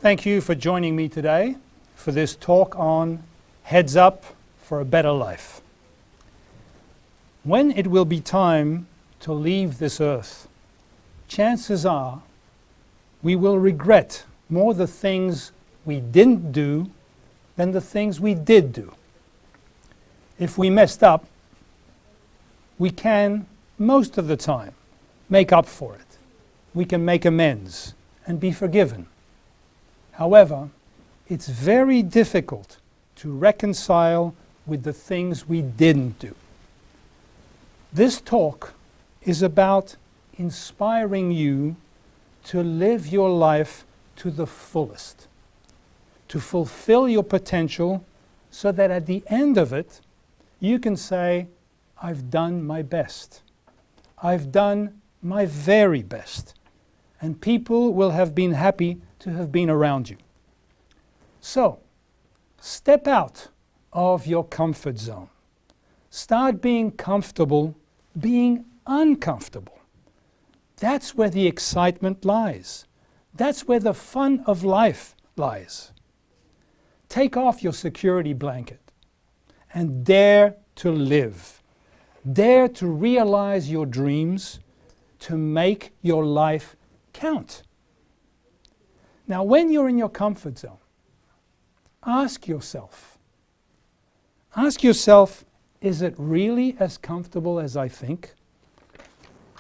Thank you for joining me today for this talk on Heads Up for a Better Life. When it will be time to leave this earth, chances are we will regret more the things we didn't do than the things we did do. If we messed up, we can, most of the time, make up for it. We can make amends and be forgiven. However, it's very difficult to reconcile with the things we didn't do. This talk is about inspiring you to live your life to the fullest, to fulfill your potential so that at the end of it, you can say, I've done my best. I've done my very best. And people will have been happy to have been around you. So, step out of your comfort zone. Start being comfortable, being uncomfortable. That's where the excitement lies. That's where the fun of life lies. Take off your security blanket and dare to live. Dare to realize your dreams, to make your life count. Now, when you're in your comfort zone, ask yourself, is it really as comfortable as I think?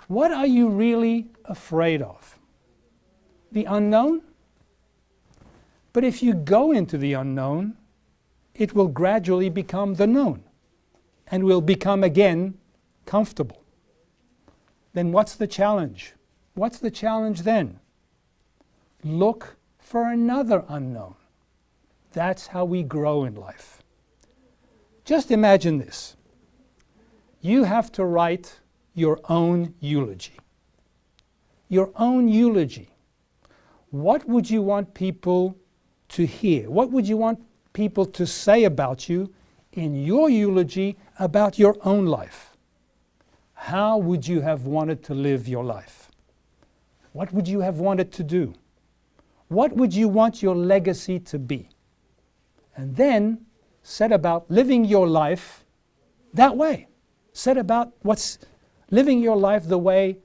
What are you really afraid of? The unknown? But if you go into the unknown, it will gradually become the known and will become again comfortable. Then what's the challenge? What's the challenge then? Look for another unknown. That's how we grow in life. Just imagine this. You have to write your own eulogy. Your own eulogy. What would you want people to hear? What would you want people to say about you in your eulogy about your own life? How would you have wanted to live your life? What would you have wanted to do? What would you want your legacy to be? And then set about living your life that way. Set about living your life the way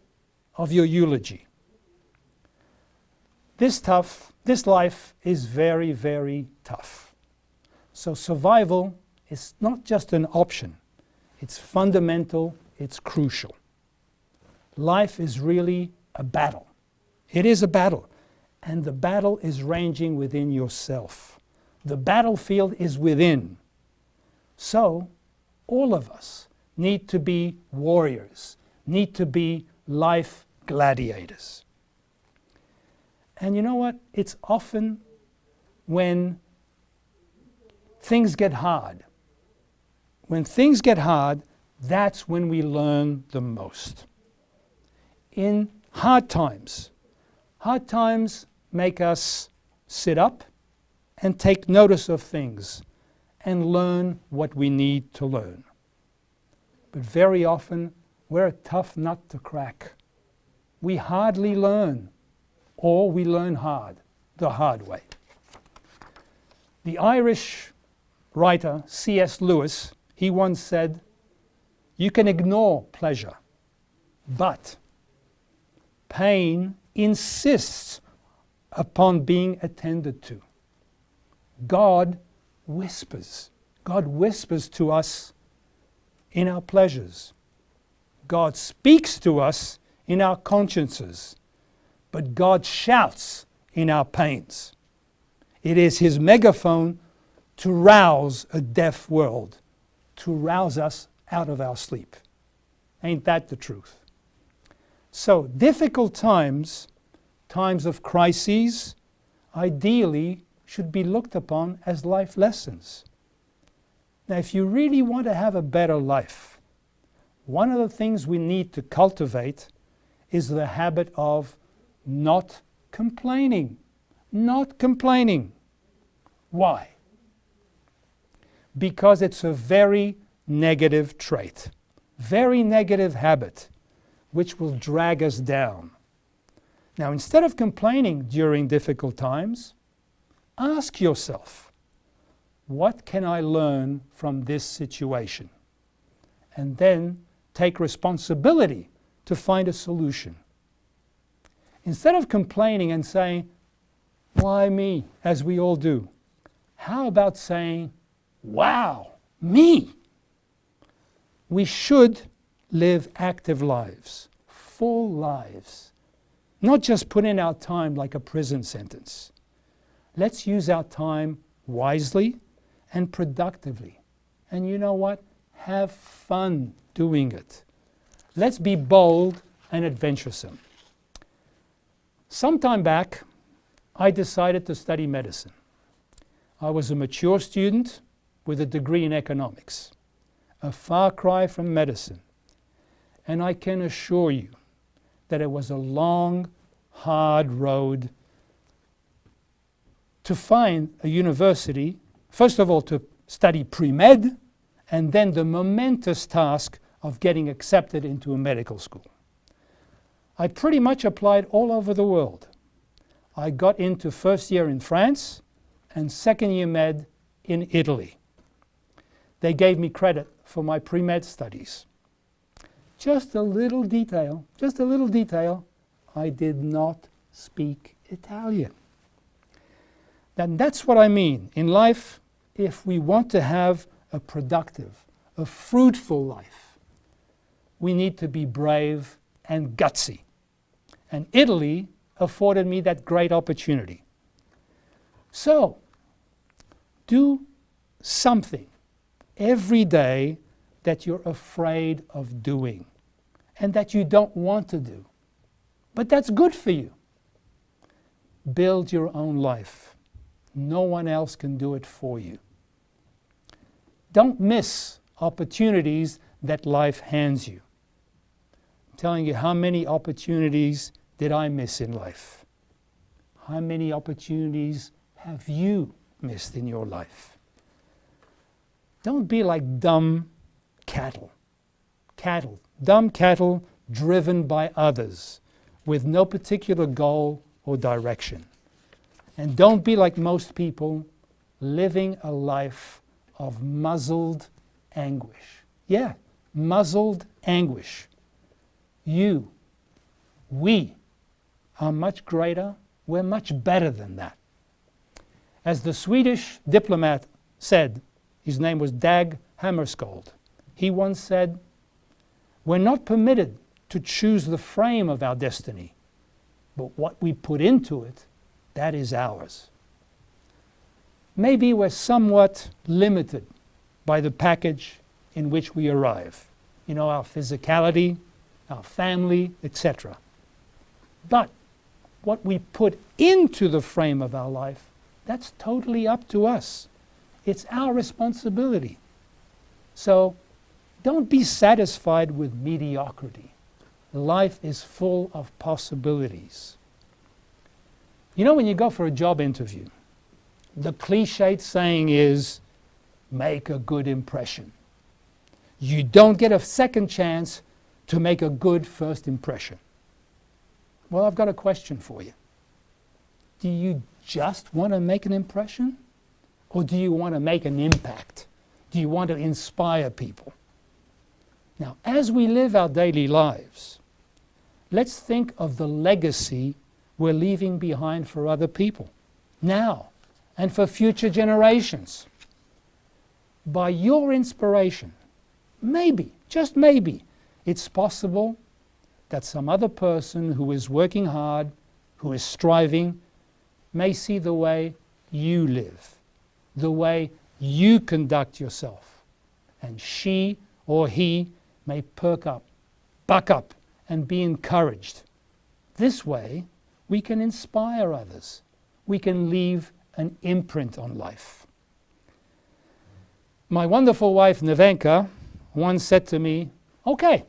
of your eulogy. This life is very, very tough. So survival is not just an option. It's fundamental, it's crucial. Life is really a battle. It is a battle. And the battle is ranging within yourself. The battlefield is within. So, all of us need to be warriors, need to be life gladiators. And you know what? It's often when things get hard. When things get hard, that's when we learn the most. In hard times make us sit up and take notice of things and learn what we need to learn. But very often, we're a tough nut to crack. We hardly learn, or we learn the hard way. The Irish writer C.S. Lewis, he once said, you can ignore pleasure, but pain insists upon being attended to. God whispers to us in our pleasures. God speaks to us in our consciences, but God shouts in our pains. It is His megaphone to rouse a deaf world, to rouse us out of our sleep. Ain't that the truth? So difficult times of crises, ideally should be looked upon as life lessons. Now, if you really want to have a better life, one of the things we need to cultivate is the habit of not complaining. Not complaining. Why? Because it's a very negative trait, very negative habit, which will drag us down. Now, instead of complaining during difficult times, ask yourself, what can I learn from this situation? And then take responsibility to find a solution. Instead of complaining and saying, why me, as we all do, how about saying, wow, me? We should live active lives, full lives, not just put in our time like a prison sentence. Let's use our time wisely and productively. And you know what? Have fun doing it. Let's be bold and adventuresome. Some time back, I decided to study medicine. I was a mature student with a degree in economics, a far cry from medicine. And I can assure you that it was a long, hard road to find a university, first of all to study pre-med, and then the momentous task of getting accepted into a medical school. I pretty much applied all over the world. I got into first year in France and second year med in Italy. They gave me credit for my pre-med studies. Just a little detail, I did not speak Italian. And that's what I mean. In life, if we want to have a productive, a fruitful life, we need to be brave and gutsy. And Italy afforded me that great opportunity. So, do something every day that you're afraid of doing and that you don't want to do, but that's good for you. Build your own life. No one else can do it for you. Don't miss opportunities that life hands you. I'm telling you, how many opportunities did I miss in life? How many opportunities have you missed in your life? Don't be like dumb cattle. Dumb cattle driven by others with no particular goal or direction. And don't be like most people living a life of muzzled anguish. Yeah, muzzled anguish. We are much greater. We're much better than that. As the Swedish diplomat said, his name was Dag Hammarskjöld, he once said, we're not permitted to choose the frame of our destiny, but what we put into it, that is ours. Maybe we're somewhat limited by the package in which we arrive. You know, our physicality, our family, etc. But what we put into the frame of our life, that's totally up to us. It's our responsibility. So don't be satisfied with mediocrity. Life is full of possibilities. You know, when you go for a job interview, the cliched saying is, make a good impression. You don't get a second chance to make a good first impression. Well, I've got a question for you. Do you just want to make an impression? Or do you want to make an impact? Do you want to inspire people? Now, as we live our daily lives, let's think of the legacy we're leaving behind for other people, now, and for future generations. By your inspiration, maybe, just maybe, it's possible that some other person who is working hard, who is striving, may see the way you live, the way you conduct yourself, and she or he may perk up, buck up, and be encouraged. This way, we can inspire others. We can leave an imprint on life. My wonderful wife, Nevenka, once said to me, okay,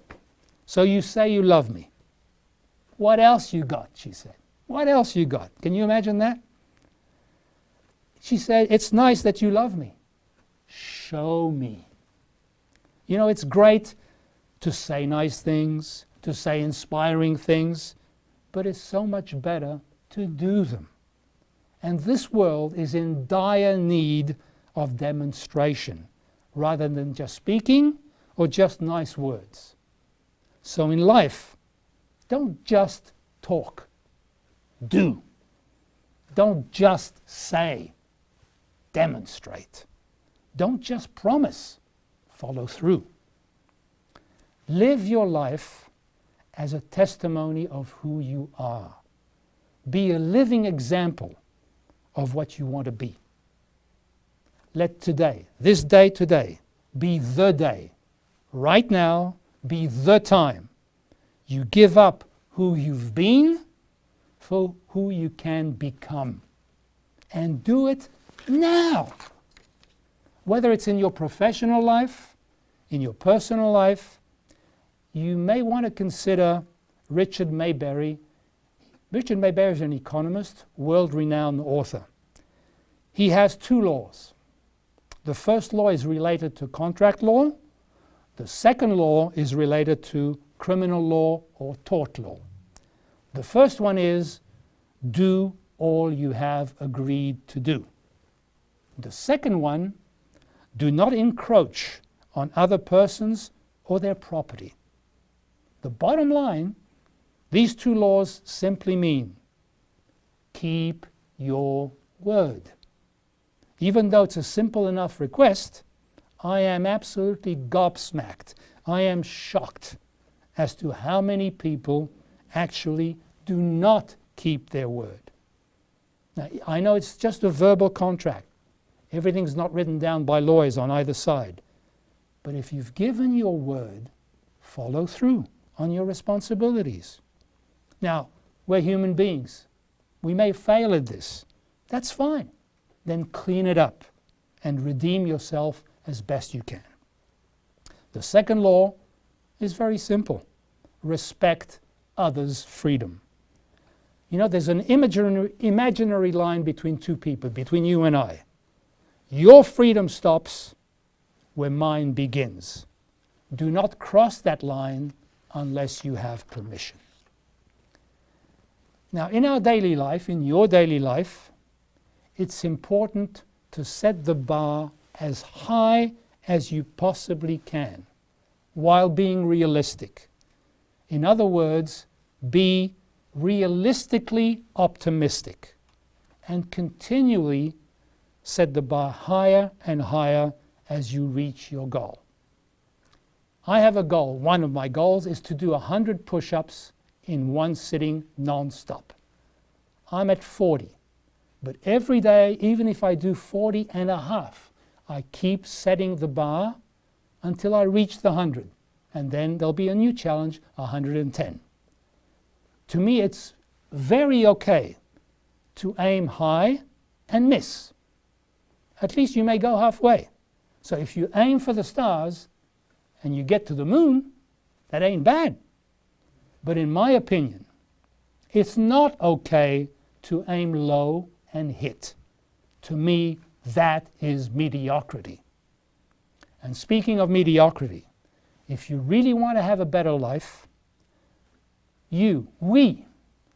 so you say you love me. What else you got, she said. What else you got? Can you imagine that? She said, it's nice that you love me. Show me. You know, it's great to say nice things, to say inspiring things, but it's so much better to do them. And this world is in dire need of demonstration, rather than just speaking or just nice words. So in life, don't just talk. Do. Don't just say. Demonstrate. Don't just promise. Follow through. Live your life as a testimony of who you are. Be a living example of what you want to be. Let today, this day today, be the day. Right now, be the time. You give up who you've been for who you can become. And do it now. Whether it's in your professional life, in your personal life, you may want to consider Richard Maybury. Richard Maybury is an economist, world-renowned author. He has 2 laws. The first law is related to contract law. The second law is related to criminal law or tort law. The first one is, do all you have agreed to do. The second one, do not encroach on other persons or their property. The bottom line, these 2 laws simply mean, keep your word. Even though it's a simple enough request, I am absolutely gobsmacked. I am shocked as to how many people actually do not keep their word. Now, I know it's just a verbal contract. Everything's not written down by lawyers on either side. But if you've given your word, follow through on your responsibilities. Now, we're human beings. We may fail at this. That's fine. Then clean it up and redeem yourself as best you can. The second law is very simple. Respect others' freedom. You know, there's an imaginary line between 2 people, between you and I. Your freedom stops where mine begins. Do not cross that line unless you have permission. Now, in our daily life, in your daily life, it's important to set the bar as high as you possibly can while being realistic. In other words, be realistically optimistic and continually set the bar higher and higher as you reach your goal. I have a goal. One of my goals is to do 100 push-ups in one sitting non-stop. I'm at 40. But every day, even if I do 40 and a half, I keep setting the bar until I reach the 100. And then there'll be a new challenge, 110. To me, it's very okay to aim high and miss. At least you may go halfway. So if you aim for the stars and you get to the moon, that ain't bad. But in my opinion, it's not okay to aim low and hit. To me, that is mediocrity. And speaking of mediocrity, if you really want to have a better life, we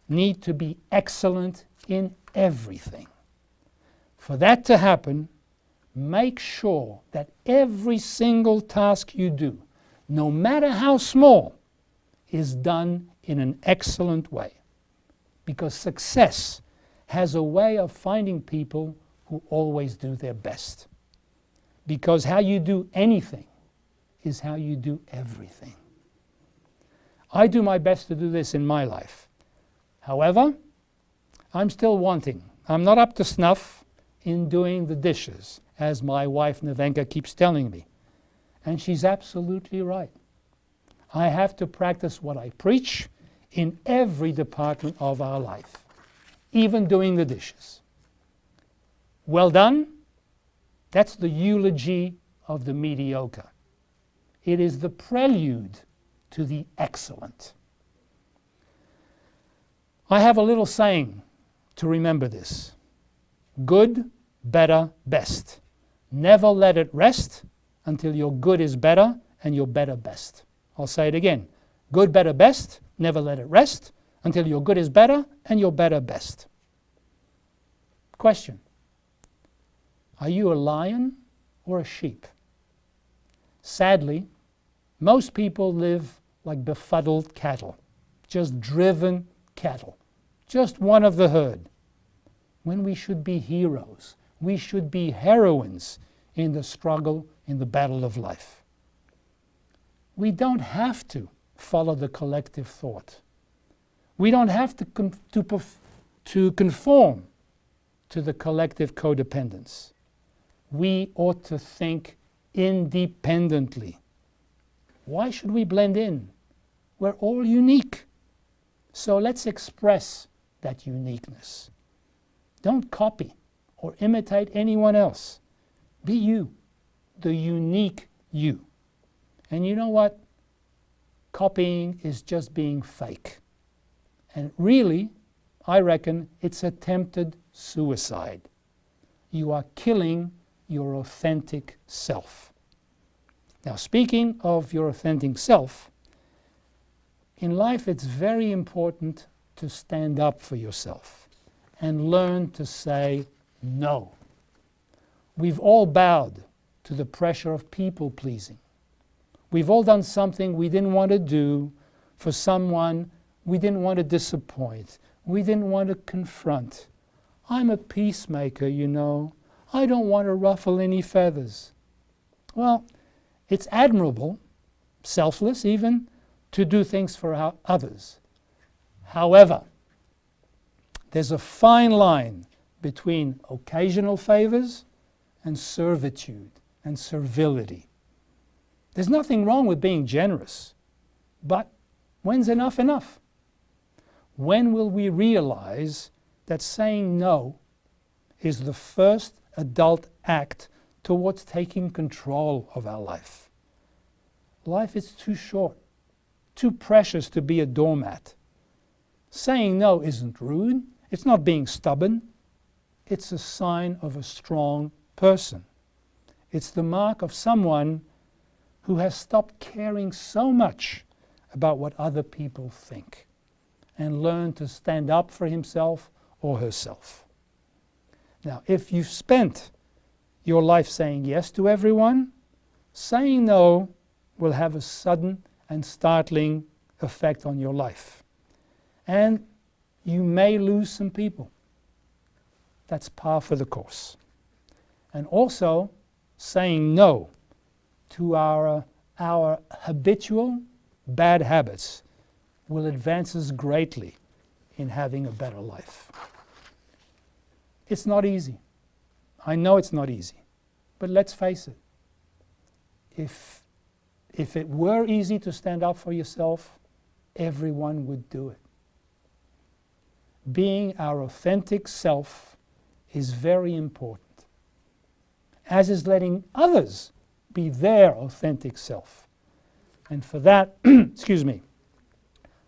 need to be excellent in everything. For that to happen, make sure that every single task you do, no matter how small, is done in an excellent way. Because success has a way of finding people who always do their best. Because how you do anything is how you do everything. I do my best to do this in my life. However, I'm still wanting. I'm not up to snuff in doing the dishes, as my wife Nevenka keeps telling me. And she's absolutely right. I have to practice what I preach in every department of our life, even doing the dishes. Well done? That's the eulogy of the mediocre. It is the prelude to the excellent. I have a little saying to remember this. Good, better, best. Never let it rest until your good is better and your better best. I'll say it again. Good, better, best. Never let it rest until your good is better and your better best. question: are you a lion or a sheep? Sadly, most people live like befuddled cattle, just driven cattle, just one of the herd, when we should be heroes. We should be heroines in the struggle, in the battle of life. We don't have to follow the collective thought. We don't have to conform to the collective codependence. We ought to think independently. Why should we blend in? We're all unique. So let's express that uniqueness. Don't copy or imitate anyone else. Be you, the unique you. And you know what? Copying is just being fake. And really, I reckon it's attempted suicide. You are killing your authentic self. Now, speaking of your authentic self, in life it's very important to stand up for yourself and learn to say no. We've all bowed to the pressure of people-pleasing. We've all done something we didn't want to do for someone we didn't want to disappoint. We didn't want to confront. I'm a peacemaker, you know. I don't want to ruffle any feathers. Well, it's admirable, selfless even, to do things for others. However, there's a fine line between occasional favors and servitude and servility. There's nothing wrong with being generous, but when's enough enough? When will we realize that saying no is the first adult act towards taking control of our life? Life is too short, too precious to be a doormat. Saying no isn't rude, it's not being stubborn, it's a sign of a strong person. It's the mark of someone who has stopped caring so much about what other people think and learned to stand up for himself or herself. Now, if you've spent your life saying yes to everyone, saying no will have a sudden and startling effect on your life. And you may lose some people. That's par for the course. And also, saying no to our habitual bad habits will advance us greatly in having a better life. It's not easy. I know it's not easy. But let's face it. If it were easy to stand up for yourself, everyone would do it. Being our authentic self is very important, as is letting others be their authentic self. And for that,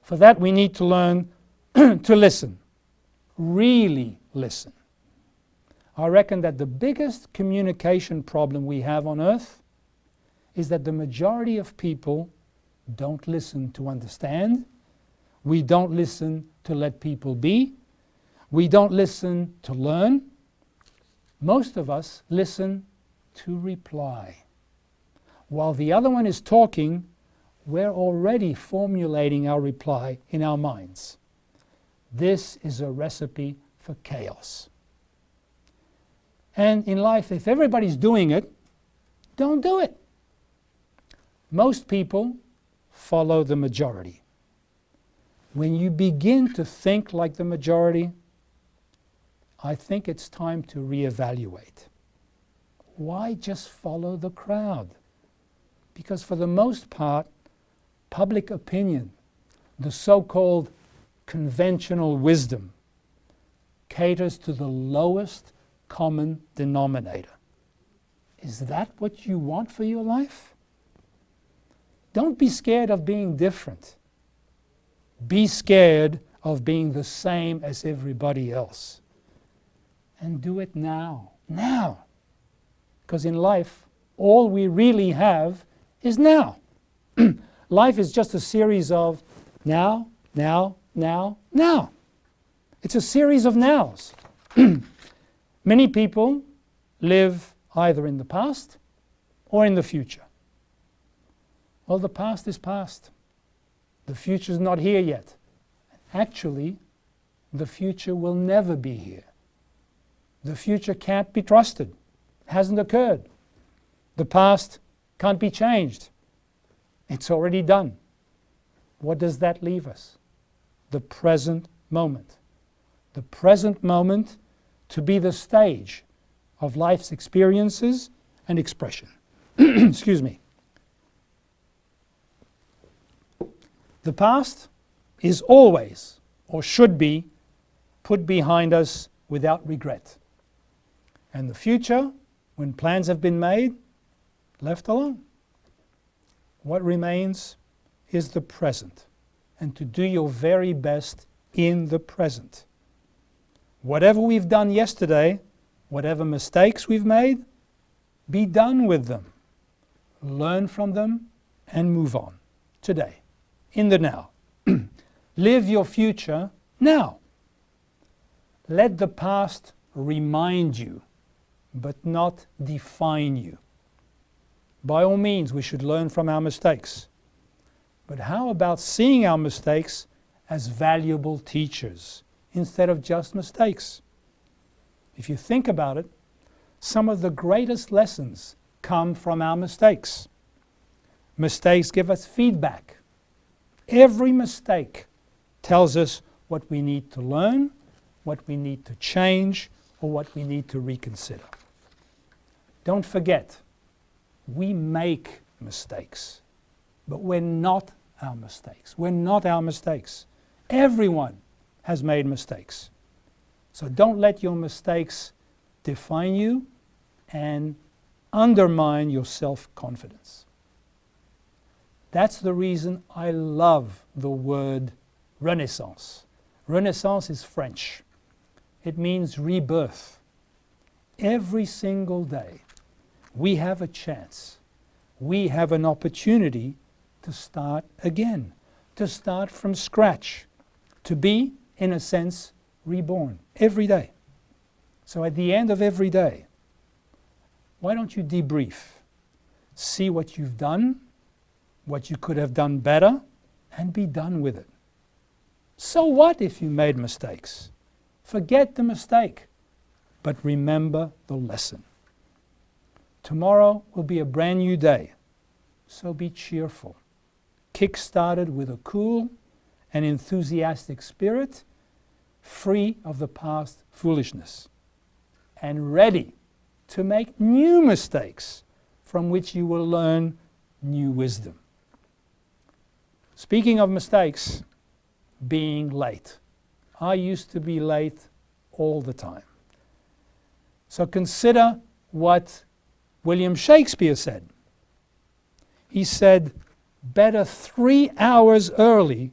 for that we need to learn to listen, really listen. I reckon that the biggest communication problem we have on earth is that the majority of people don't listen to understand. We don't listen to let people be. We don't listen to learn. Most of us listen to reply. While the other one is talking, we're already formulating our reply in our minds. This is a recipe for chaos. And in life, if everybody's doing it, don't do it. Most people follow the majority. When you begin to think like the majority, I think it's time to reevaluate. Why just follow the crowd? Because for the most part, public opinion, the so-called conventional wisdom, caters to the lowest common denominator. Is that what you want for your life? Don't be scared of being different. Be scared of being the same as everybody else. And do it now. Now. Because in life, all we really have is now. Life is just a series of now, now, now, now. It's a series of nows. Many people live either in the past or in the future. Well, the past is past. The future is not here yet. Actually, the future will never be here. The future can't be trusted. It hasn't occurred. The past can't be changed. It's already done. What does that leave us? The present moment. The present moment to be the stage of life's experiences and expression. Excuse me. The past is always, or should be, put behind us without regret. And the future, when plans have been made, left alone. What remains is the present, and to do your very best in the present. Whatever we've done yesterday, whatever mistakes we've made, be done with them. Learn from them and move on. Today, in the now. Live your future now. Let the past remind you, but not define you. By all means, we should learn from our mistakes. But how about seeing our mistakes as valuable teachers instead of just mistakes? If you think about it, some of the greatest lessons come from our mistakes. Mistakes give us feedback. Every mistake tells us what we need to learn, what we need to change, or what we need to reconsider. Don't forget, we make mistakes, but we're not our mistakes. We're not our mistakes. Everyone has made mistakes. So don't let your mistakes define you and undermine your self-confidence. That's the reason I love the word Renaissance. Renaissance is French. It means rebirth. Every single day, we have a chance. We have an opportunity to start again, to start from scratch, to be, in a sense, reborn every day. So at the end of every day, why don't you debrief? See what you've done, what you could have done better, and be done with it. So what if you made mistakes? Forget the mistake, but remember the lesson. Tomorrow will be a brand new day, so be cheerful. Kick-started with a cool and enthusiastic spirit, free of the past foolishness, and ready to make new mistakes from which you will learn new wisdom. Speaking of mistakes, being late. I used to be late all the time. So consider what William Shakespeare said. He said, better 3 hours early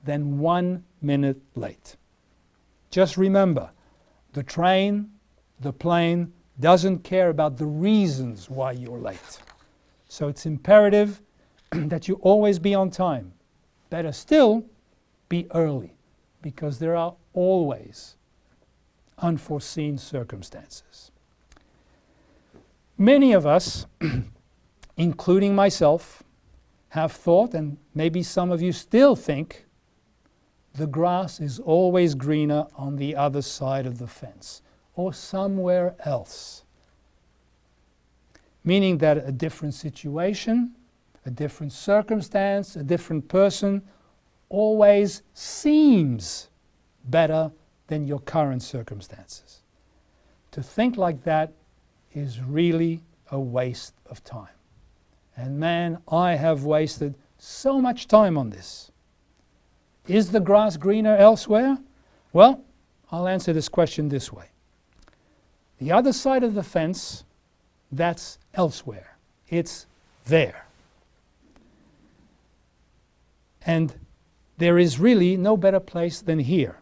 than 1 minute late. Just remember, the train, the plane, doesn't care about the reasons why you're late. So it's imperative that you always be on time. Better still, be early, because there are always unforeseen circumstances. Many of us, including myself, have thought, and maybe some of you still think, the grass is always greener on the other side of the fence, or somewhere else. Meaning that a different situation, a different circumstance, a different person always seems better than your current circumstances. To think like that is really a waste of time. And man, I have wasted so much time on this. Is the grass greener elsewhere? Well, I'll answer this question this way. The other side of the fence, that's elsewhere. It's there. And there is really no better place than here,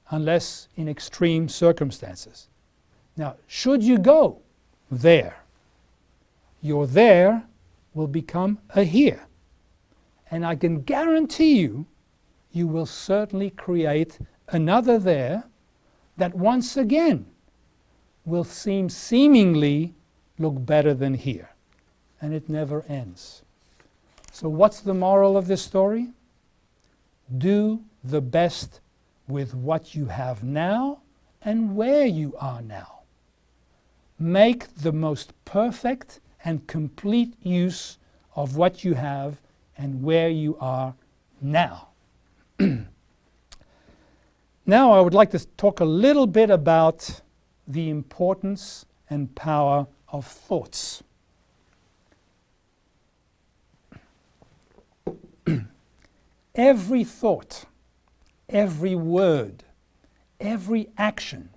unless in extreme circumstances. Now, should you go there, your there will become a here. And I can guarantee you, you will certainly create another there that once again will seemingly look better than here. And it never ends. So what's the moral of this story? Do the best with what you have now and where you are now. Make the most perfect and complete use of what you have and where you are now. Now I would like to talk a little bit about the importance and power of thoughts. Every thought, every word, every action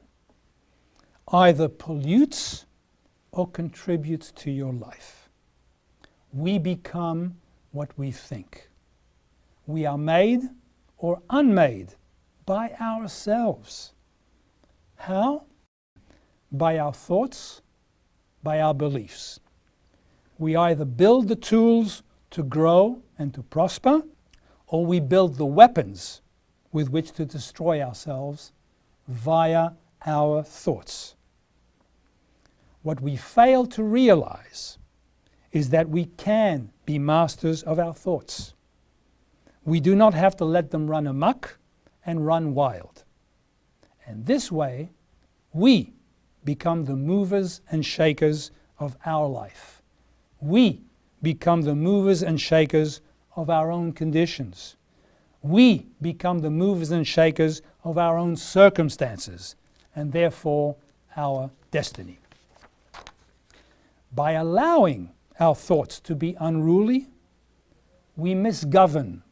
either pollutes or contributes to your life. We become what we think. We are made or unmade by ourselves. How? By our thoughts, by our beliefs. We either build the tools to grow and to prosper, or we build the weapons with which to destroy ourselves via our thoughts. What we fail to realize is that we can be masters of our thoughts. We do not have to let them run amok and run wild. And this way, we become the movers and shakers of our life. We become the movers and shakers of our own conditions. We become the movers and shakers of our own circumstances, and therefore our destiny. By allowing our thoughts to be unruly, we misgovern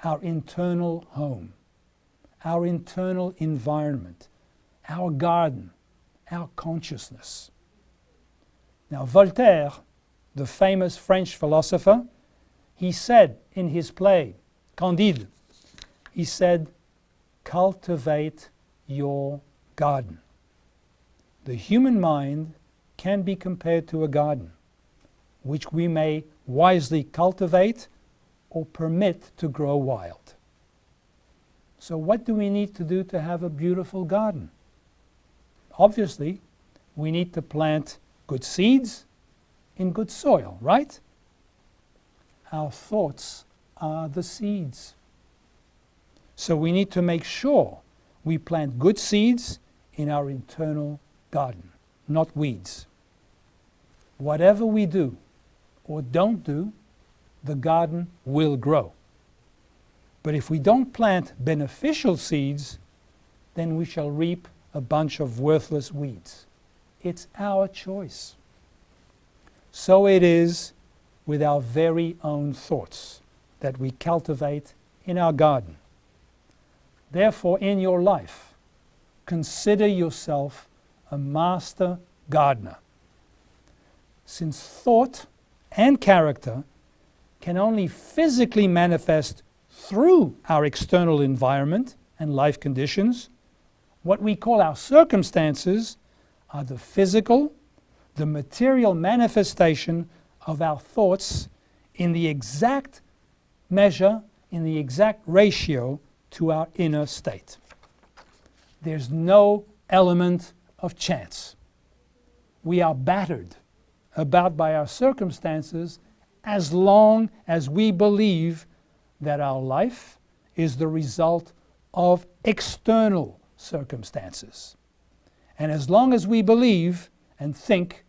our internal home, our internal environment, our garden, our consciousness. Now, Voltaire, the famous French philosopher, he said in his play, Candide, he said, cultivate your garden. The human mind can be compared to a garden, which we may wisely cultivate or permit to grow wild. So what do we need to do to have a beautiful garden? Obviously, we need to plant good seeds in good soil, right? Our thoughts are the seeds. So we need to make sure we plant good seeds in our internal garden, not weeds. Whatever we do or don't do, the garden will grow. But if we don't plant beneficial seeds, then we shall reap a bunch of worthless weeds. It's our choice. So it is with our very own thoughts that we cultivate in our garden. Therefore, in your life, consider yourself a master gardener. Since thought and character can only physically manifest through our external environment and life conditions, what we call our circumstances are the physical, the material manifestation of our thoughts in the exact measure, in the exact ratio to our inner state. There's no element of chance. We are battered about by our circumstances as long as we believe that our life is the result of external circumstances. And as long as we believe and think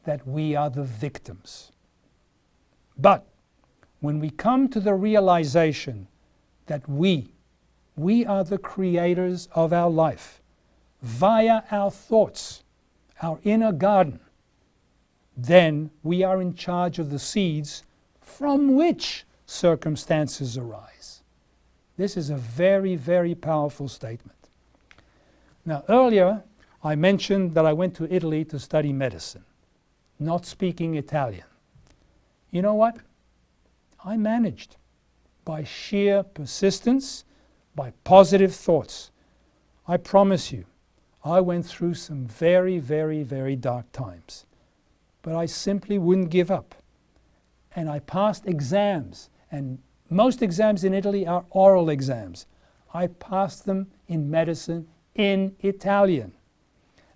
that we are the victims. But when we come to the realization that we are the creators of our life via our thoughts, our inner garden, then we are in charge of the seeds from which circumstances arise. This is a very, very powerful statement. Now, earlier I mentioned that I went to Italy to study medicine, not speaking Italian. You know what? I managed by sheer persistence, by positive thoughts. I promise you, I went through some very, very, very dark times. But I simply wouldn't give up. And I passed exams, and most exams in Italy are oral exams. I passed them in medicine in Italian.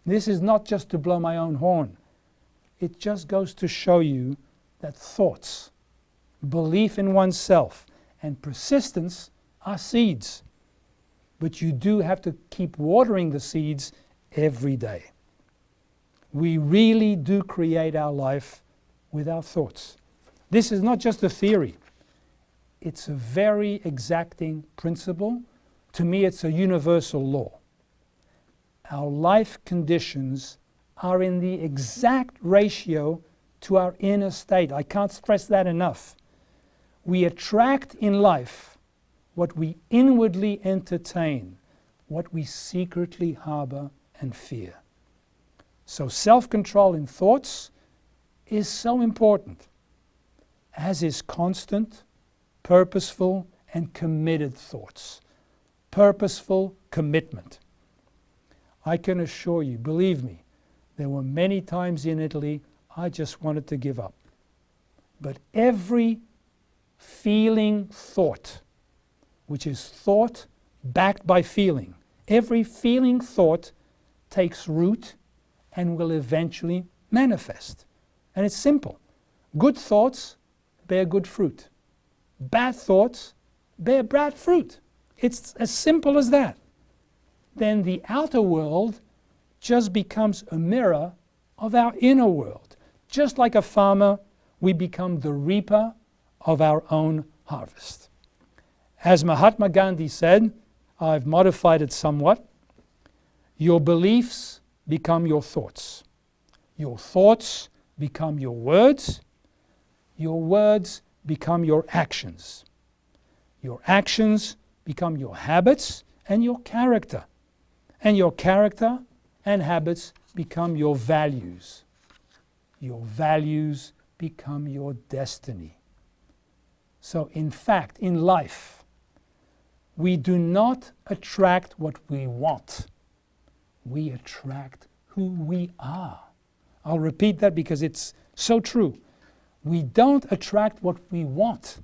This is not just to blow my own horn. It just goes to show you that thoughts, belief in oneself, and persistence are seeds. But you do have to keep watering the seeds every day. We really do create our life with our thoughts. This is not just a theory. It's a very exacting principle. To me, it's a universal law. Our life conditions are in the exact ratio to our inner state. I can't stress that enough. We attract in life what we inwardly entertain, what we secretly harbor and fear. So self-control in thoughts is so important, as is constant, purposeful, and committed thoughts. Purposeful commitment. I can assure you, believe me, there were many times in Italy I just wanted to give up. But every feeling thought, which is thought backed by feeling, every feeling thought takes root and will eventually manifest. And it's simple. Good thoughts bear good fruit. Bad thoughts bear bad fruit. It's as simple as that. Then the outer world just becomes a mirror of our inner world. Just like a farmer, we become the reaper of our own harvest. As Mahatma Gandhi said, I've modified it somewhat, your beliefs become your thoughts. Your thoughts become your words become your actions. Your actions become your habits and your character. And your character and habits become your values. Your values become your destiny. So in fact, in life, we do not attract what we want. We attract who we are. I'll repeat that because it's so true. We don't attract what we want.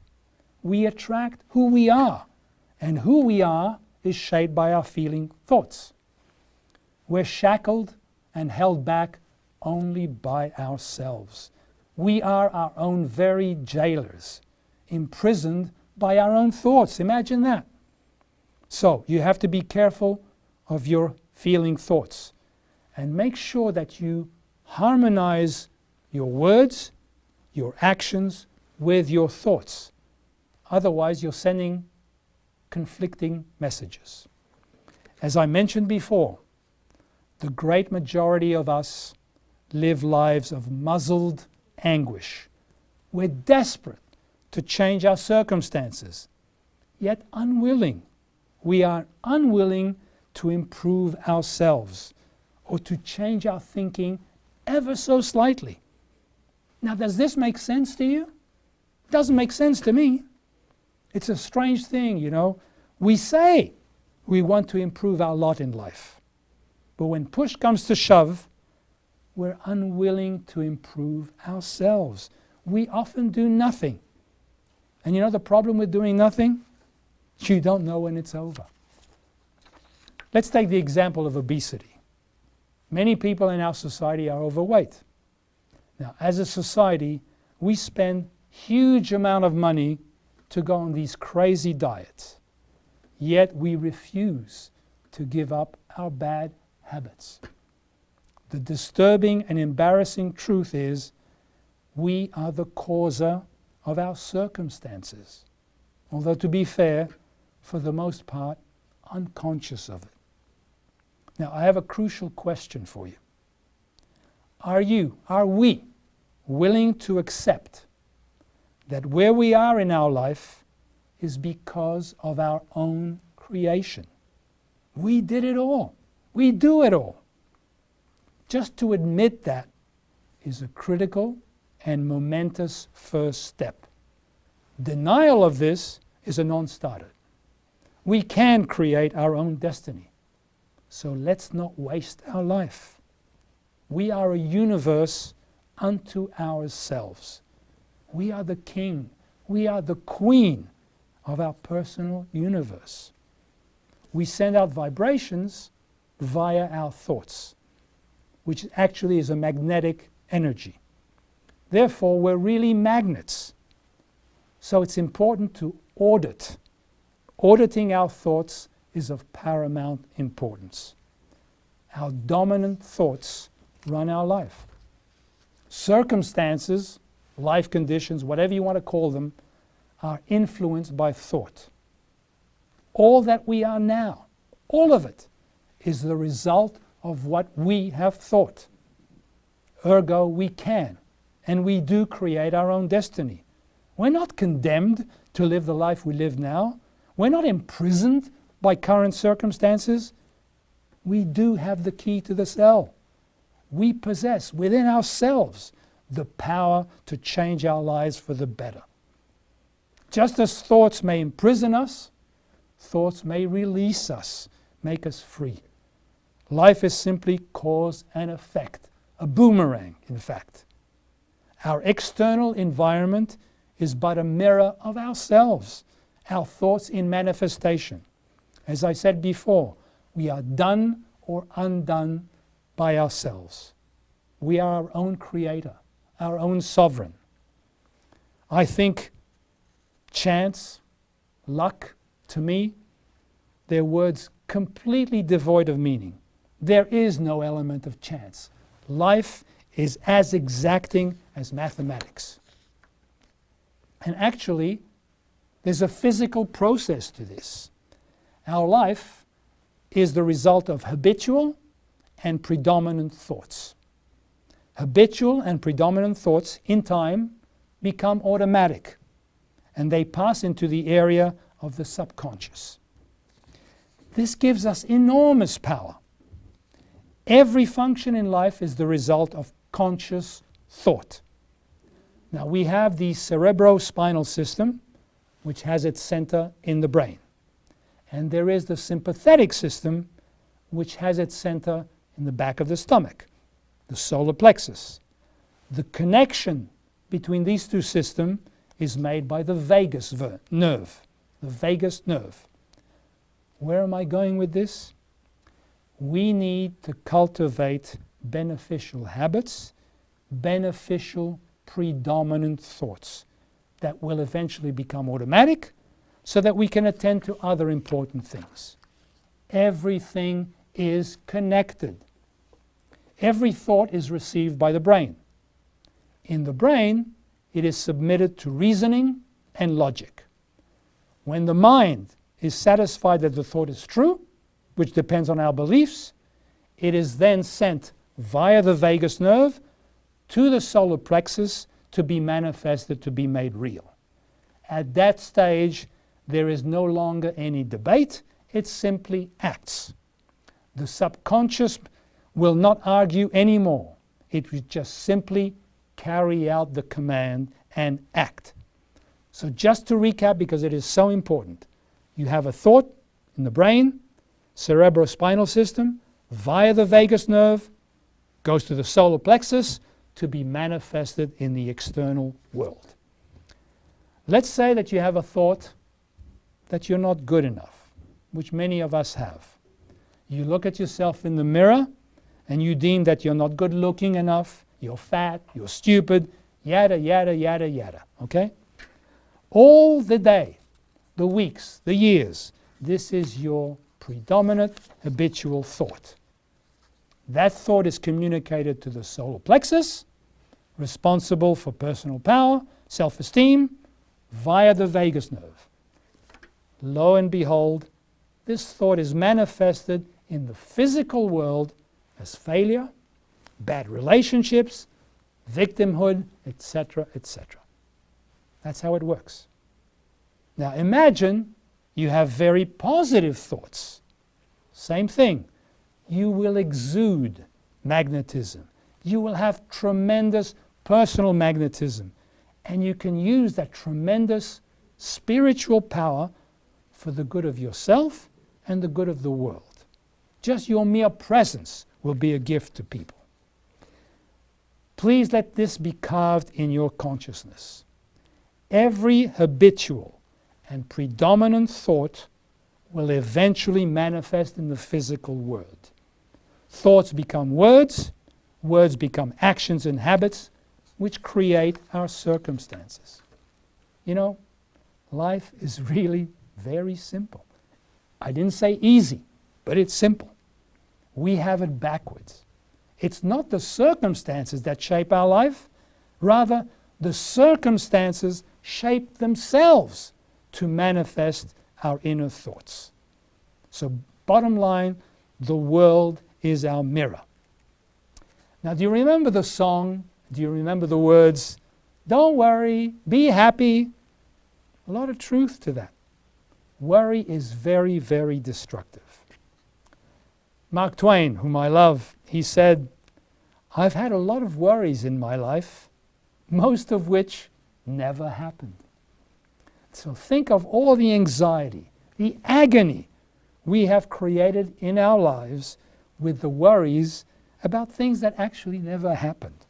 We attract who we are. And who we are is shaped by our feeling thoughts. We're shackled and held back only by ourselves. We are our own very jailers, imprisoned by our own thoughts. Imagine that. So you have to be careful of your feeling thoughts and make sure that you harmonize your words, your actions with your thoughts. Otherwise, you're sending conflicting messages. As I mentioned before, the great majority of us live lives of muzzled anguish. We're desperate to change our circumstances, yet unwilling. We are unwilling to improve ourselves or to change our thinking ever so slightly. Now, does this make sense to you? It doesn't make sense to me. It's a strange thing, you know. We say we want to improve our lot in life. But when push comes to shove, we're unwilling to improve ourselves. We often do nothing. And you know the problem with doing nothing? You don't know when it's over. Let's take the example of obesity. Many people in our society are overweight. Now, as a society, we spend huge amount of money to go on these crazy diets. Yet we refuse to give up our bad habits. The disturbing and embarrassing truth is we are the causer of our circumstances. Although, to be fair, for the most part, unconscious of it. Now, I have a crucial question for you. Are we willing to accept that where we are in our life is because of our own creation? We did it all. We do it all. Just to admit that is a critical and momentous first step. Denial of this is a non-starter. We can create our own destiny. So let's not waste our life. We are a universe unto ourselves. We are the king. We are the queen of our personal universe. We send out vibrations via our thoughts, which actually is a magnetic energy. Therefore, we're really magnets. So it's important to audit. Auditing our thoughts is of paramount importance. Our dominant thoughts run our life. Circumstances, life conditions, whatever you want to call them, are influenced by thought. All that we are now, all of it, is the result of what we have thought. Ergo, we can, and we do create our own destiny. We're not condemned to live the life we live now. We're not imprisoned by current circumstances. We do have the key to the cell. We possess within ourselves the power to change our lives for the better. Just as thoughts may imprison us, thoughts may release us, make us free. Life is simply cause and effect, a boomerang, in fact. Our external environment is but a mirror of ourselves, our thoughts in manifestation. As I said before, we are done or undone by ourselves. We are our own creator, our own sovereign. I think chance, luck, to me, they're words completely devoid of meaning. There is no element of chance. Life is as exacting as mathematics. And actually, there's a physical process to this. Our life is the result of habitual and predominant thoughts. Habitual and predominant thoughts, in time, become automatic, and they pass into the area of the subconscious. This gives us enormous power. Every function in life is the result of conscious thought. Now, we have the cerebrospinal system, which has its center in the brain. And there is the sympathetic system, which has its center in the back of the stomach, the solar plexus. The connection between these two systems is made by the vagus nerve. The vagus nerve. Where am I going with this? We need to cultivate beneficial habits, beneficial predominant thoughts that will eventually become automatic so that we can attend to other important things. Everything is connected. Every thought is received by the brain. In the brain, it is submitted to reasoning and logic. When the mind is satisfied that the thought is true, which depends on our beliefs, it is then sent via the vagus nerve to the solar plexus to be manifested, to be made real. At that stage, there is no longer any debate, it simply acts. The subconscious will not argue anymore. It will just simply carry out the command and act. So just to recap, because it is so important, you have a thought in the brain, cerebrospinal system, via the vagus nerve, goes to the solar plexus to be manifested in the external world. Let's say that you have a thought that you're not good enough, which many of us have. You look at yourself in the mirror and you deem that you're not good looking enough, you're fat, you're stupid, yada, yada, yada, yada, okay? All the day, the weeks, the years, this is your predominant habitual thought. That thought is communicated to the solar plexus, responsible for personal power, self-esteem, via the vagus nerve. Lo and behold, this thought is manifested in the physical world as failure, bad relationships, victimhood, etc., etc. That's how it works. Now imagine you have very positive thoughts. Same thing. You will exude magnetism. You will have tremendous personal magnetism. And you can use that tremendous spiritual power for the good of yourself and the good of the world. Just your mere presence will be a gift to people. Please let this be carved in your consciousness. Every habitual and predominant thought will eventually manifest in the physical world. Thoughts become words, words become actions and habits, which create our circumstances. You know, life is really very simple. I didn't say easy, but it's simple. We have it backwards. It's not the circumstances that shape our life, rather the circumstances shape themselves to manifest our inner thoughts. So bottom line, the world is our mirror. Now, do you remember the song? Do you remember the words? Don't worry, be happy. A lot of truth to that. Worry is very, very destructive. Mark Twain, whom I love, he said, I've had a lot of worries in my life, most of which never happened. So think of all the anxiety, the agony we have created in our lives with the worries about things that actually never happened.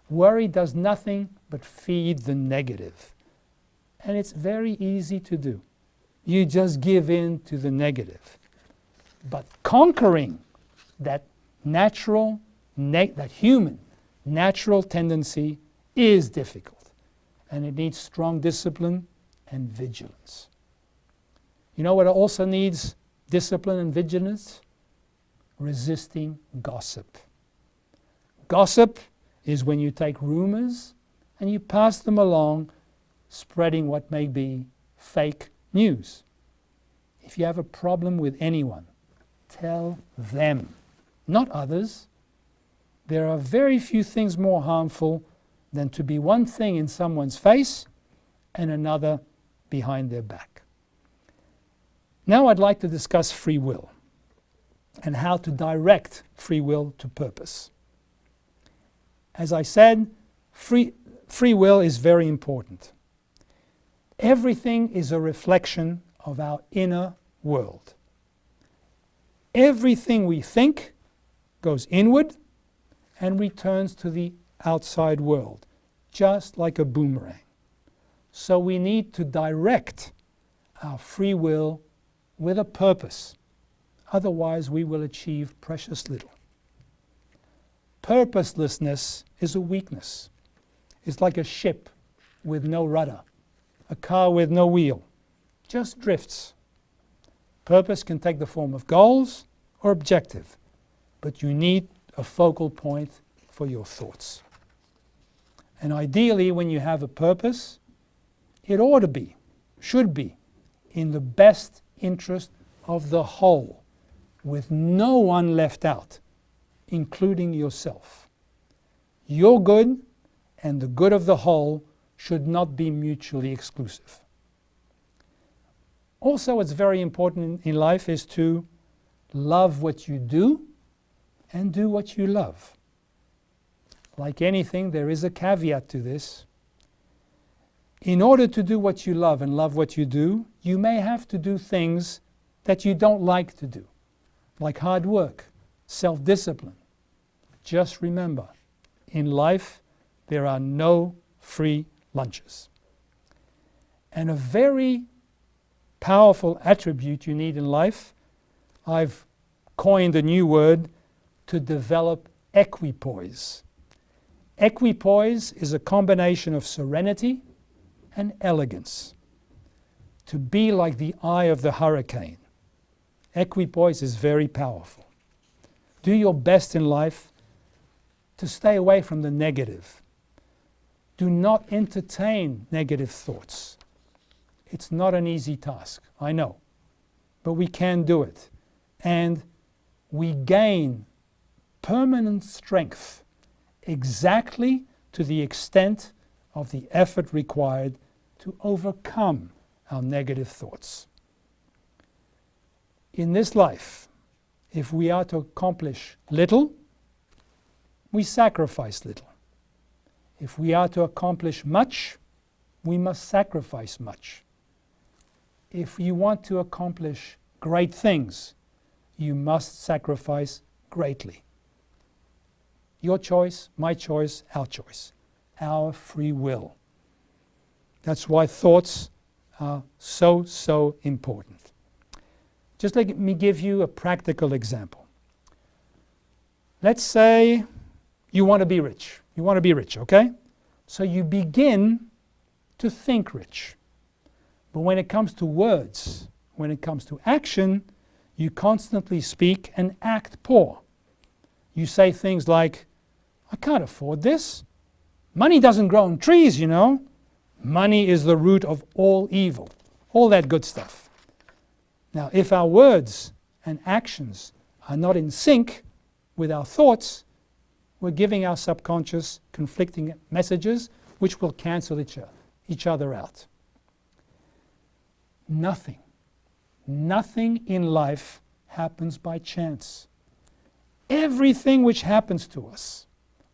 Worry does nothing but feed the negative. And it's very easy to do. You just give in to the negative. But conquering that that human natural tendency is difficult. And it needs strong discipline and vigilance. You know what also needs discipline and vigilance? Resisting gossip. Gossip is when you take rumors and you pass them along, spreading what may be fake news. If you have a problem with anyone, tell them, not others. There are very few things more harmful than to be one thing in someone's face and another behind their back. Now I'd like to discuss free will and how to direct free will to purpose. As I said, free will is very important. Everything is a reflection of our inner world. Everything we think goes inward and returns to the outside world, just like a boomerang. So we need to direct our free will with a purpose. Otherwise, we will achieve precious little. Purposelessness is a weakness. It's like a ship with no rudder, a car with no wheel, just drifts. Purpose can take the form of goals or objective, but you need a focal point for your thoughts. And ideally, when you have a purpose, it ought to be, should be, in the best interest of the whole, with no one left out, including yourself. Your good and the good of the whole should not be mutually exclusive. Also, what's very important in life is to love what you do and do what you love. Like anything, there is a caveat to this. In order to do what you love and love what you do, you may have to do things that you don't like to do, like hard work, self-discipline. Just remember, in life, there are no free lunches. And a very powerful attribute you need in life, I've coined a new word, to develop equipoise. Equipoise is a combination of serenity and elegance. To be like the eye of the hurricane. Equipoise is very powerful. Do your best in life to stay away from the negative. Do not entertain negative thoughts. It's not an easy task, I know, but we can do it. And we gain permanent strength exactly to the extent of the effort required to overcome our negative thoughts. In this life, if we are to accomplish little, we sacrifice little. If we are to accomplish much, we must sacrifice much. If you want to accomplish great things, you must sacrifice greatly. Your choice, my choice, our choice. Our free will. That's why thoughts are so important. Just let me give you a practical example. Let's say you want to be rich. You want to be rich, okay? So you begin to think rich. But when it comes to words, when it comes to action, you constantly speak and act poor. You say things like, I can't afford this. Money doesn't grow on trees, you know. Money is the root of all evil. All that good stuff. Now, if our words and actions are not in sync with our thoughts, we're giving our subconscious conflicting messages which will cancel each other out. Nothing in life happens by chance. Everything which happens to us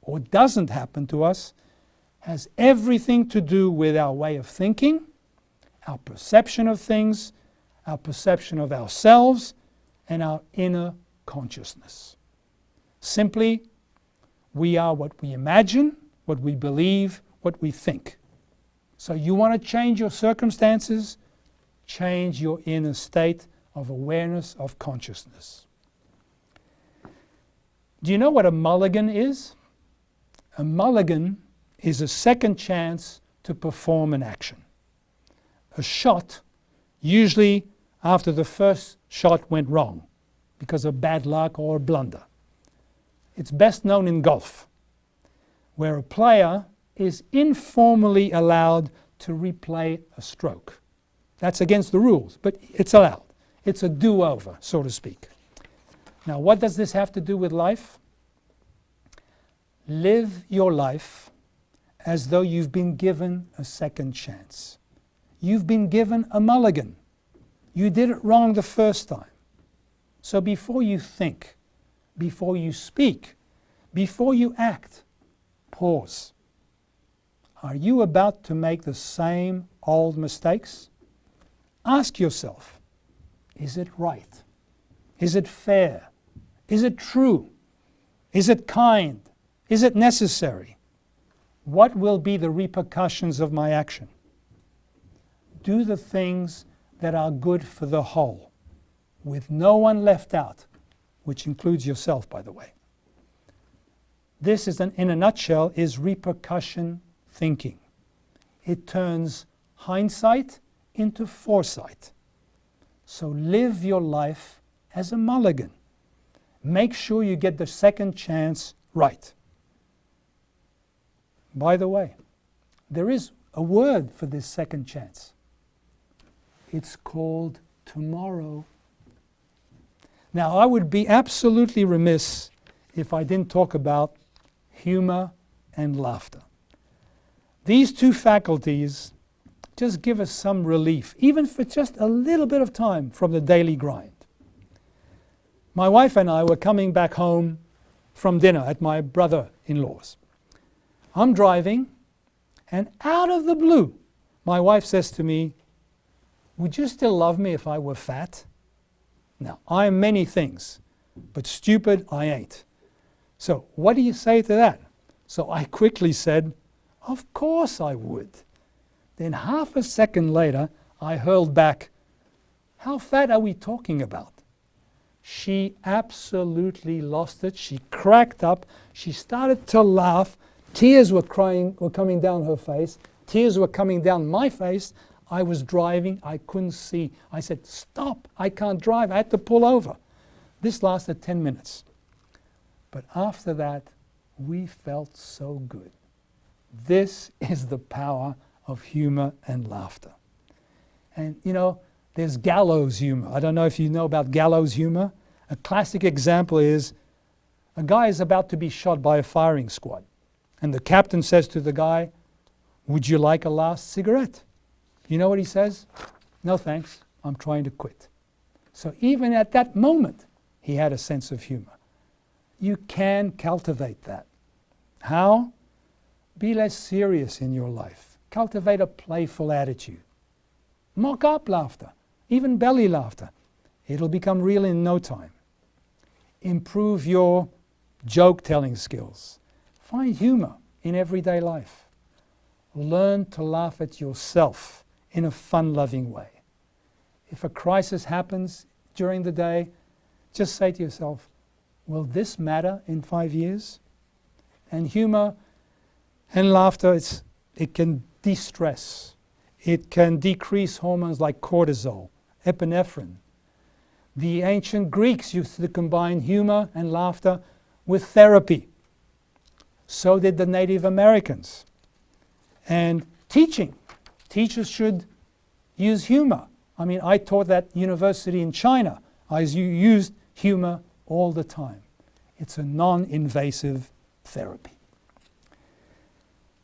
or doesn't happen to us has everything to do with our way of thinking, our perception of things, our perception of ourselves, and our inner consciousness. Simply, we are what we imagine, what we believe, what we think. So you want to change your circumstances, change your inner state of awareness, of consciousness. Do you know what a mulligan is? A mulligan is a second chance to perform an action. A shot, usually after the first shot went wrong because of bad luck or a blunder. It's best known in golf, where a player is informally allowed to replay a stroke. That's against the rules, but it's allowed. It's a do-over, so to speak. Now, what does this have to do with life? Live your life as though you've been given a second chance. You've been given a mulligan. You did it wrong the first time. So before you think, before you speak, before you act, pause. Are you about to make the same old mistakes? Ask yourself, is it right? Is it fair? Is it true? Is it kind? Is it necessary? What will be the repercussions of my action? Do the things that are good for the whole, with no one left out, which includes yourself, by the way. This is, in a nutshell, is repercussion thinking. It turns hindsight into foresight. So live your life as a mulligan. Make sure you get the second chance right. By the way, there is a word for this second chance. It's called tomorrow. Now, I would be absolutely remiss if I didn't talk about humor and laughter. These two faculties just give us some relief, even for just a little bit of time from the daily grind. My wife and I were coming back home from dinner at my brother-in-law's. I'm driving, and out of the blue, my wife says to me, "Would you still love me if I were fat?" Now, I am many things, but stupid I ain't. So what do you say to that? So I quickly said, "Of course I would." Then half a second later, I hurled back, "How fat are we talking about?" She absolutely lost it. She cracked up. She started to laugh. Tears were coming down her face. Tears were coming down my face. I was driving. I couldn't see. I said, "Stop. I can't drive." I had to pull over. This lasted 10 minutes. But after that, we felt so good. This is the power of humor and laughter. And you know, there's gallows humor. I don't know if you know about gallows humor. A classic example is a guy is about to be shot by a firing squad. And the captain says to the guy, "Would you like a last cigarette?" You know what he says? "No thanks, I'm trying to quit." So even at that moment, he had a sense of humor. You can cultivate that. How? Be less serious in your life. Cultivate a playful attitude. Mock up laughter, even belly laughter. It'll become real in no time. Improve your joke-telling skills. Find humor in everyday life. Learn to laugh at yourself in a fun-loving way. If a crisis happens during the day, just say to yourself, will this matter in 5 years? And humor and laughter, it can de-stress. It can decrease hormones like cortisol, epinephrine. The ancient Greeks used to combine humor and laughter with therapy. So did the Native Americans. And teaching. Teachers should use humor. I mean, I taught at university in China. I used humor all the time. It's a non-invasive therapy.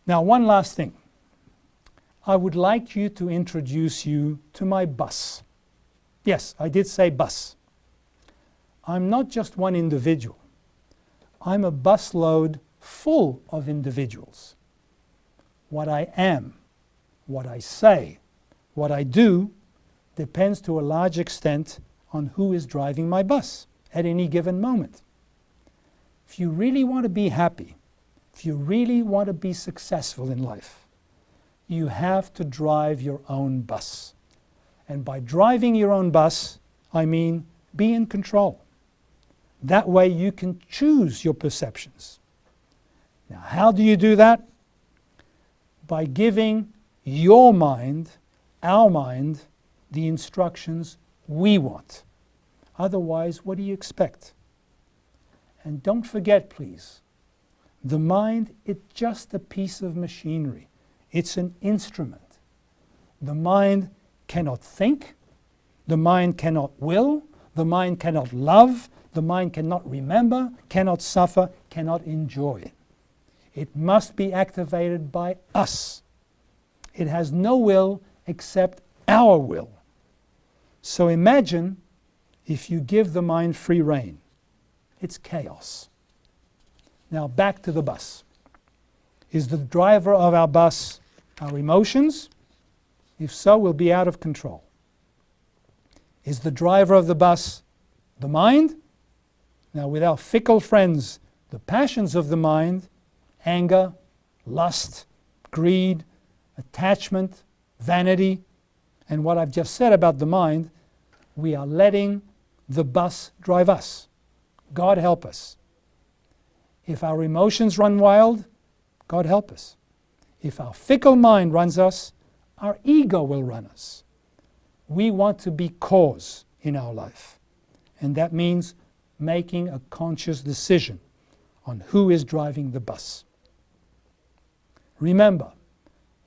Now, one last thing. I would like you to introduce you to my bus. Yes, I did say bus. I'm not just one individual. I'm a busload full of individuals. What I am, what I say, what I do depends to a large extent on who is driving my bus at any given moment. If you really want to be happy, if you really want to be successful in life, you have to drive your own bus. And by driving your own bus, I mean be in control. That way you can choose your perceptions. Now, how do you do that? By giving your mind, our mind, the instructions we want. Otherwise, what do you expect? And don't forget, please, the mind is just a piece of machinery. It's an instrument. The mind cannot think, the mind cannot will, the mind cannot love, the mind cannot remember, cannot suffer, cannot enjoy. It must be activated by us. It has no will except our will. So imagine if you give the mind free rein. It's chaos. Now back to the bus. Is the driver of our bus our emotions? If so, we'll be out of control. Is the driver of the bus the mind? Now, with our fickle friends, the passions of the mind, anger, lust, greed, attachment, vanity, and what I've just said about the mind, we are letting the bus drive us. God help us. If our emotions run wild, God help us. If our fickle mind runs us, our ego will run us. We want to be cause in our life. And that means making a conscious decision on who is driving the bus. Remember,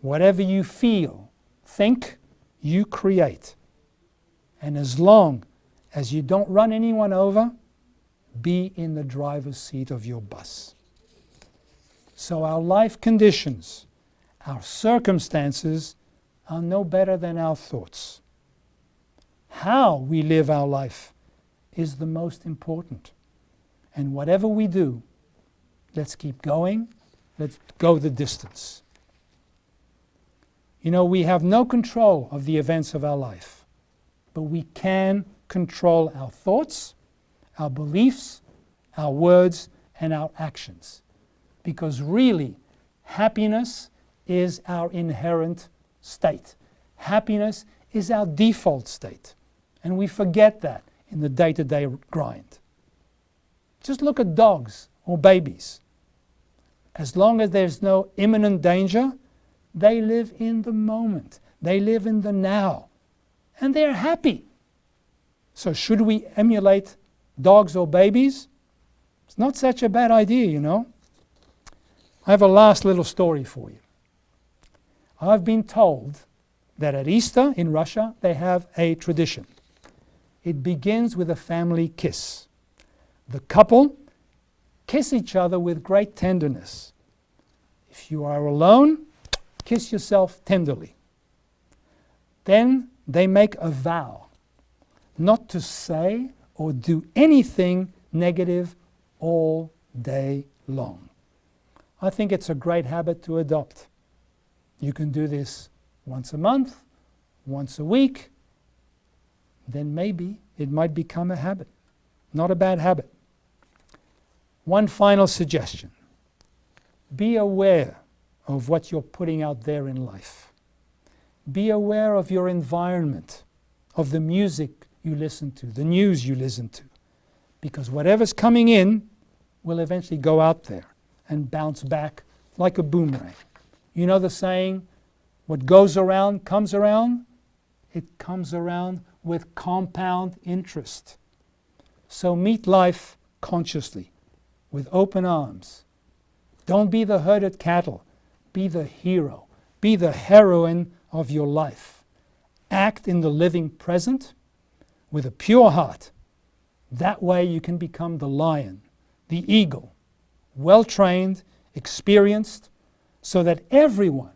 whatever you feel, think, you create. And as long as you don't run anyone over, be in the driver's seat of your bus. So our life conditions, our circumstances are no better than our thoughts. How we live our life is the most important. And whatever we do, let's keep going, let's go the distance. You know, we have no control of the events of our life, but we can control our thoughts, our beliefs, our words, and our actions. Because really, happiness is our inherent state. Happiness is our default state. And we forget that in the day-to-day grind. Just look at dogs or babies. As long as there's no imminent danger, they live in the moment. They live in the now. And they're happy. So should we emulate dogs or babies? It's not such a bad idea, you know. I have a last little story for you. I've been told that at Easter in Russia they have a tradition. It begins with a family kiss. The couple kiss each other with great tenderness. If you are alone, kiss yourself tenderly. Then they make a vow not to say or do anything negative all day long. I think it's a great habit to adopt. You can do this once a month, once a week, then maybe it might become a habit. Not a bad habit. One final suggestion. Be aware of what you're putting out there in life. Be aware of your environment, of the music you listen to, the news you listen to. because whatever's coming in will eventually go out there and bounce back like a boomerang. You know the saying, what goes around comes around? It comes around with compound interest. So meet life consciously, with open arms. Don't be the herded cattle. Be the hero. Be the heroine of your life. Act in the living present with a pure heart. That way you can become the lion, the eagle, well-trained, experienced, so that everyone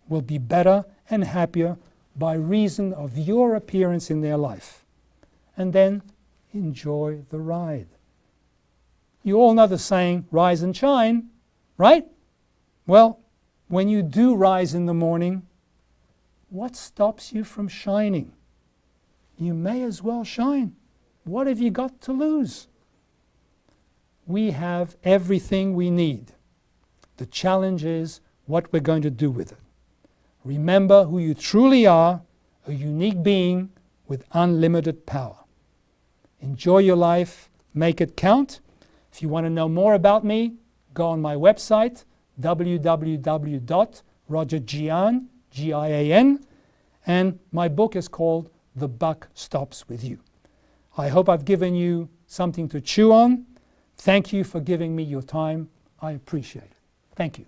will be better and happier by reason of your appearance in their life. And then enjoy the ride. You all know the saying, rise and shine, right? Well, when you do rise in the morning, what stops you from shining? You may as well shine. What have you got to lose? We have everything we need. The challenge is what we're going to do with it. Remember who you truly are, a unique being with unlimited power. Enjoy your life, make it count. If you want to know more about me, go on my website, www.rogergian, G-I-A-N, and my book is called The Buck Stops With You. I hope I've given you something to chew on. Thank you for giving me your time. I appreciate it. Thank you.